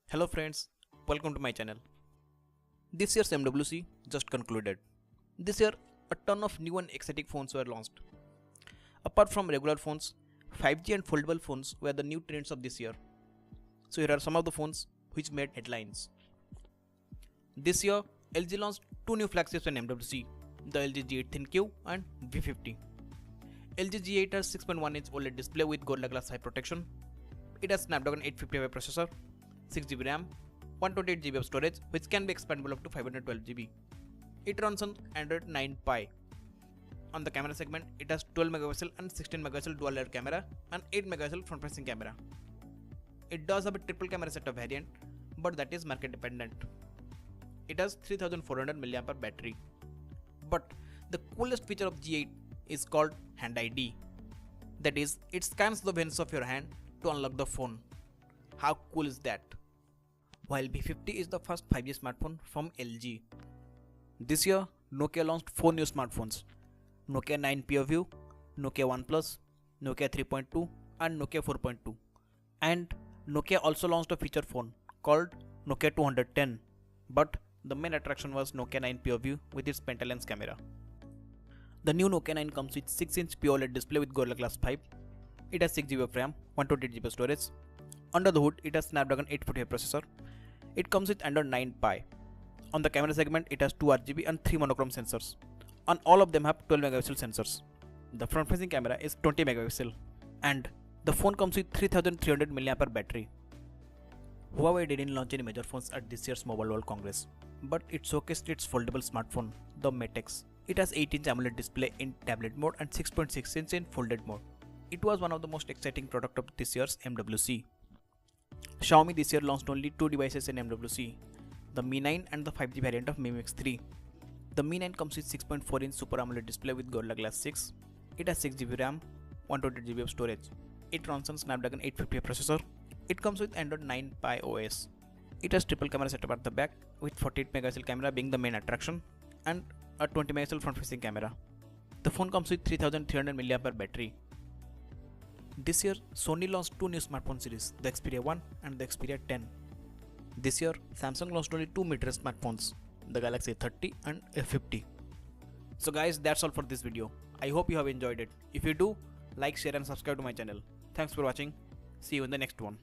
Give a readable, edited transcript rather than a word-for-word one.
Hello friends, welcome to my channel. This year's MWC just concluded. This year, a ton of new and exciting phones were launched. Apart from regular phones, 5G and foldable phones were the new trends of this year. So here are some of the phones which made headlines. This year, LG launched two new flagships in MWC, the LG G8 ThinQ and V50. LG G8 has 6.1-inch OLED display with Gorilla Glass eye protection. It has Snapdragon 855 processor, 6GB RAM, 128GB of storage which can be expandable up to 512GB. It runs on Android 9 Pie. On the camera segment, it has 12MP and 16MP dual layer camera and 8MP front facing camera. It does have a triple camera setup variant, but that is market dependent. It has 3400mAh battery. But the coolest feature of G8 is called Hand ID. That is, it scans the veins of your hand to unlock the phone. How cool is that? While V50 is the first 5G smartphone from LG. This year, Nokia launched 4 new smartphones: Nokia 9 PureView, Nokia One Plus, Nokia 3.2 and Nokia 4.2. And Nokia also launched a feature phone called Nokia 210. But the main attraction was Nokia 9 PureView with its pentalens camera. The new Nokia 9 comes with 6-inch OLED display with Gorilla Glass 5. It has 6GB of RAM, 128GB storage. Under the hood, it has Snapdragon 845 processor. It comes with Android 9 Pie. On the camera segment, it has 2 RGB and 3 monochrome sensors. And all of them have 12MP sensors. The front facing camera is 20MP. And the phone comes with 3300mAh battery. Huawei didn't launch any major phones at this year's Mobile World Congress, but it showcased its foldable smartphone, the Mate X. It has 8-inch AMOLED display in tablet mode and 6.6-inch in folded mode. It was one of the most exciting products of this year's MWC. Xiaomi this year launched only 2 devices in MWC, the Mi 9 and the 5G variant of Mi Mix 3. The Mi 9 comes with 6.4-inch Super AMOLED display with Gorilla Glass 6. It has 6GB RAM, 128GB of storage. It runs on Snapdragon 855 processor. It comes with Android 9 Pie OS. It has triple camera setup at the back with 48MP camera being the main attraction and a 20MP front facing camera. The phone comes with 3300mAh battery. This year, Sony launched 2 new smartphone series, the Xperia 1 and the Xperia 10. This year, Samsung launched only 2 mid-range smartphones, the Galaxy A30 and A50. So guys, that's all for this video. I hope you have enjoyed it. If you do, like, share and subscribe to my channel. Thanks for watching. See you in the next one.